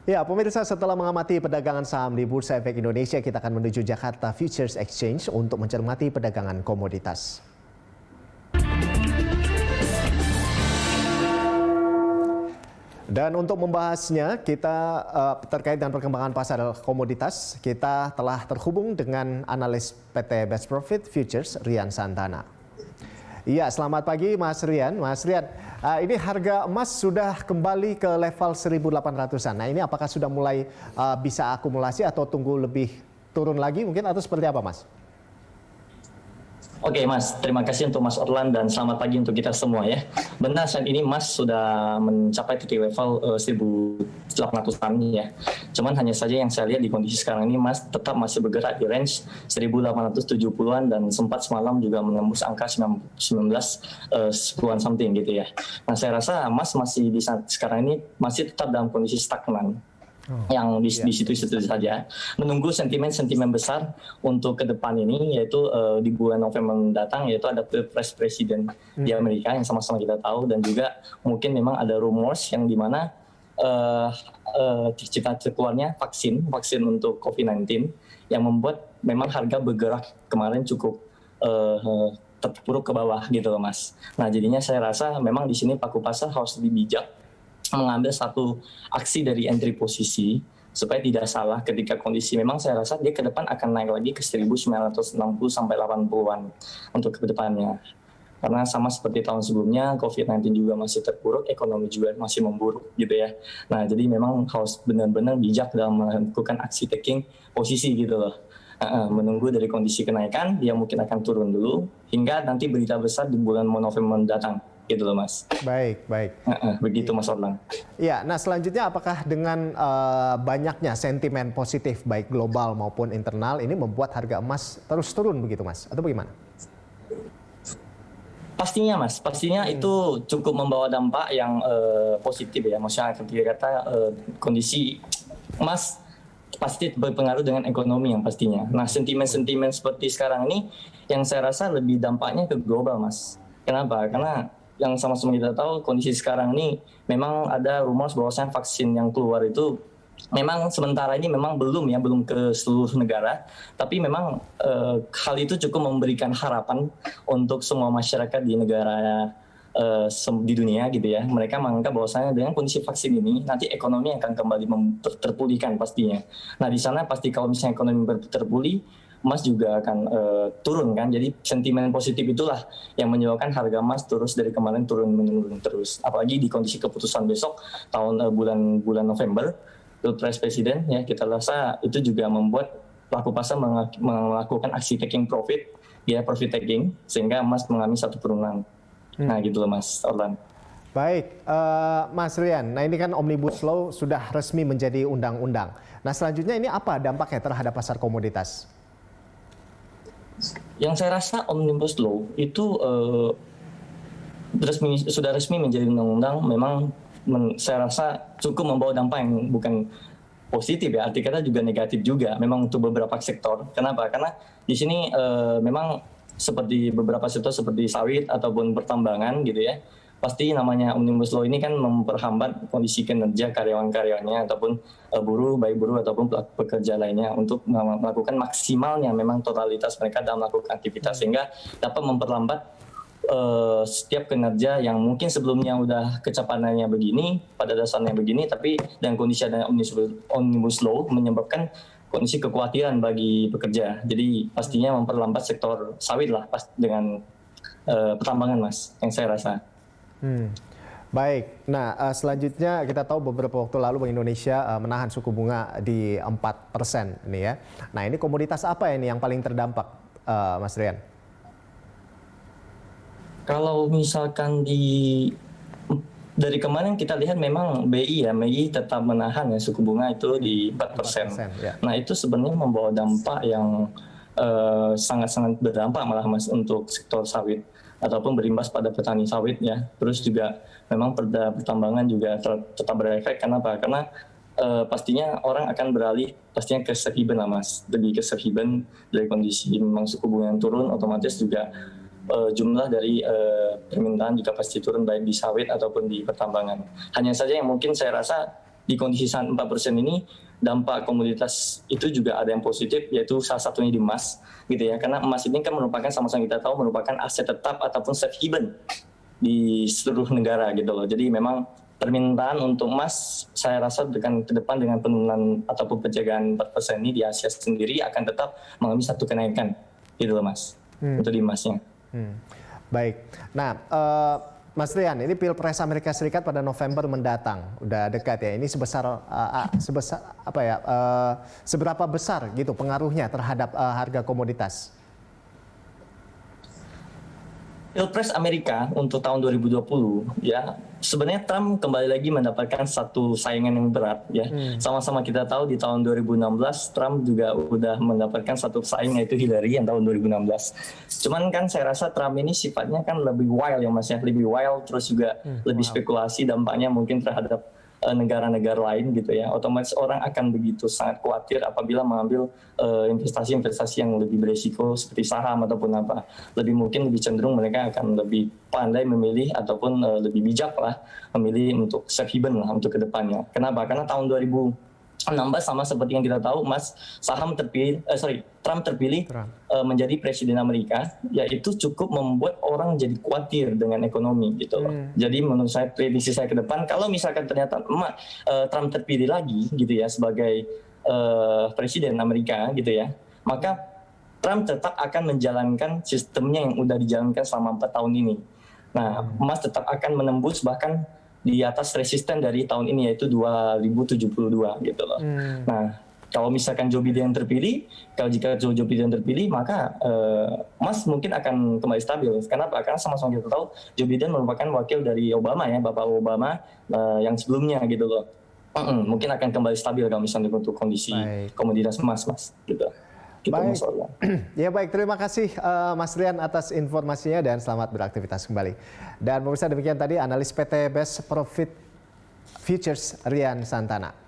Ya, pemirsa, setelah mengamati perdagangan saham di Bursa Efek Indonesia, kita akan menuju Jakarta Futures Exchange untuk mencermati perdagangan komoditas. Dan untuk membahasnya, kita terkait dengan perkembangan pasar komoditas, kita telah terhubung dengan analis PT Best Profit Futures, Rian Santana. Iya, selamat pagi Mas Rian. Mas Rian, ini harga emas sudah kembali ke level 1.800-an. Nah, ini apakah sudah mulai bisa akumulasi atau tunggu lebih turun lagi mungkin atau seperti apa, Mas? Oke Mas, terima kasih untuk Mas Orlan dan selamat pagi untuk kita semua ya. Benar, saat ini Mas sudah mencapai titik level 1.800-an ya. Cuman hanya saja yang saya lihat di kondisi sekarang ini Mas tetap masih bergerak di range 1.870-an dan sempat semalam juga menembus angka 10-an something gitu ya. Nah, saya rasa Mas masih di saat sekarang ini masih tetap dalam kondisi stagnan. Yang di situ-situ saja, menunggu sentimen-sentimen besar untuk ke depan ini, yaitu di bulan November mendatang, yaitu ada Pilpres Presiden di Amerika yang sama-sama kita tahu, dan juga mungkin memang ada rumors yang dimana cita-cita keluarnya vaksin untuk COVID-19 yang membuat memang harga bergerak kemarin cukup terpuruk ke bawah gitu loh Mas. Nah, jadinya saya rasa memang di sini pelaku pasar harus lebih bijak mengambil satu aksi dari entry posisi supaya tidak salah ketika kondisi memang saya rasa dia ke depan akan naik lagi ke 1960 sampai 80-an untuk ke depannya. Karena sama seperti tahun sebelumnya, COVID-19 juga masih terpuruk, ekonomi juga masih memburuk gitu ya. Nah, jadi memang harus benar-benar bijak dalam melakukan aksi taking posisi gitu loh. Menunggu dari kondisi kenaikan, dia mungkin akan turun dulu hingga nanti berita besar di bulan November mendatang. Gitu loh Mas. Baik. Begitu Mas Orlan. Ya, nah selanjutnya apakah dengan banyaknya sentimen positif baik global maupun internal ini membuat harga emas terus turun begitu Mas? Atau bagaimana? Pastinya Mas, itu cukup membawa dampak yang positif ya. Maksudnya ketika kata kondisi emas pasti berpengaruh dengan ekonomi yang pastinya. Nah, sentimen-sentimen seperti sekarang ini yang saya rasa lebih dampaknya ke global Mas. Kenapa? Karena yang sama-sama kita tahu kondisi sekarang ini memang ada rumor bahwasanya vaksin yang keluar itu memang sementara ini memang belum ke seluruh negara, tapi memang hal itu cukup memberikan harapan untuk semua masyarakat di negara di dunia gitu ya. Mereka menganggap bahwasanya dengan kondisi vaksin ini nanti ekonomi akan kembali terpulihkan pastinya. Nah, di sana pasti kalau misalnya ekonomi terpulih, emas juga akan turun kan. Jadi sentimen positif itulah yang menyebabkan harga emas terus dari kemarin menurun terus. Apalagi di kondisi keputusan besok bulan November Pilpres Presiden ya, kita rasa itu juga membuat pelaku pasar melakukan aksi taking profit taking sehingga emas mengalami satu penurunan. Nah gitu loh Mas Orlan. Baik, Mas Rian, nah ini kan Omnibus Law sudah resmi menjadi undang-undang. Nah selanjutnya ini apa dampaknya terhadap pasar komoditas? Yang saya rasa Omnibus Law itu sudah resmi menjadi undang-undang, memang saya rasa cukup membawa dampak yang bukan positif ya, arti kata juga negatif juga memang untuk beberapa sektor. Kenapa? Karena di sini memang seperti beberapa sektor seperti sawit ataupun pertambangan gitu ya, pasti namanya Omnibus Law ini kan memperhambat kondisi kinerja karyawan-karyawannya ataupun baik buruh ataupun pekerja lainnya untuk melakukan maksimalnya memang totalitas mereka dalam melakukan aktivitas, sehingga dapat memperlambat setiap kinerja yang mungkin sebelumnya udah kecapanannya begini, pada dasarnya begini, tapi dengan kondisi adanya Omnibus Law menyebabkan kondisi kekhawatiran bagi pekerja. Jadi pastinya memperlambat sektor sawit lah dengan pertambangan Mas, yang saya rasa. Baik, nah selanjutnya kita tahu beberapa waktu lalu Bank Indonesia menahan suku bunga di 4% ini ya. Nah ini komoditas apa ini yang paling terdampak Mas Rian? Kalau misalkan dari kemarin kita lihat memang BI tetap menahan ya suku bunga itu di 4%. Ya. Nah itu sebenarnya membawa dampak yang sangat-sangat berdampak malah Mas untuk sektor sawit ataupun berimbas pada petani sawit ya. Terus juga memang pertambangan juga tetap berefek. Kenapa? Karena pastinya orang akan beralih pastinya ke safe haven lah Mas. Lebih ke safe haven dari kondisi memang suku bunga yang turun, otomatis juga jumlah dari permintaan juga pasti turun baik di sawit ataupun di pertambangan. Hanya saja yang mungkin saya rasa di kondisi 4% ini dampak komoditas itu juga ada yang positif, yaitu salah satunya di emas gitu ya, karena emas ini kan merupakan sama-sama kita tahu merupakan aset tetap ataupun safe haven di seluruh negara gitu loh. Jadi memang permintaan untuk emas saya rasa dengan ke depan dengan penurunan ataupun penjagaan 4% ini di Asia sendiri akan tetap mengalami satu kenaikan gitu loh Mas, untuk di emasnya. Baik. Nah, Mas Rian, ini Pilpres Amerika Serikat pada November mendatang, udah dekat ya. Ini sebesar apa ya? Seberapa besar gitu pengaruhnya terhadap harga komoditas? Pilpres Amerika untuk tahun 2020 ya, sebenarnya Trump kembali lagi mendapatkan satu saingan yang berat ya. Sama-sama kita tahu di tahun 2016 Trump juga udah mendapatkan satu saing, yaitu Hillary yang tahun 2016. Cuman kan saya rasa Trump ini sifatnya kan lebih wild ya Mas ya, lebih wild, terus juga lebih spekulasi dampaknya mungkin terhadap negara-negara lain gitu ya. Otomatis orang akan begitu sangat khawatir apabila mengambil investasi-investasi yang lebih beresiko seperti saham ataupun apa. Lebih cenderung mereka akan lebih pandai memilih ataupun lebih bijak lah memilih untuk safe haven lah untuk kedepannya. Kenapa? Karena tahun 2016 sama seperti yang kita tahu, Mas, Trump terpilih menjadi presiden Amerika, yaitu cukup membuat orang jadi khawatir dengan ekonomi gitu loh. Jadi menurut saya, prediksi saya ke depan, kalau misalkan ternyata Trump terpilih lagi gitu ya sebagai presiden Amerika gitu ya, maka Trump tetap akan menjalankan sistemnya yang udah dijalankan selama 4 tahun ini. Nah, emas tetap akan menembus bahkan di atas resisten dari tahun ini, yaitu 2072 gitu loh. Nah, kalau misalkan Joe Biden terpilih, jika Joe Biden terpilih, maka emas mungkin akan kembali stabil. Kenapa? Karena sama-sama kita tahu Joe Biden merupakan wakil dari Obama ya, Bapak Obama yang sebelumnya gitu loh. Mungkin akan kembali stabil kalau misalnya untuk kondisi komoditas emas, Mas. Gitu. Baik. Ya baik, terima kasih Mas Rian atas informasinya dan selamat beraktivitas kembali. Dan pemirsa, demikian tadi analis PT Best Profit Futures Rian Santana.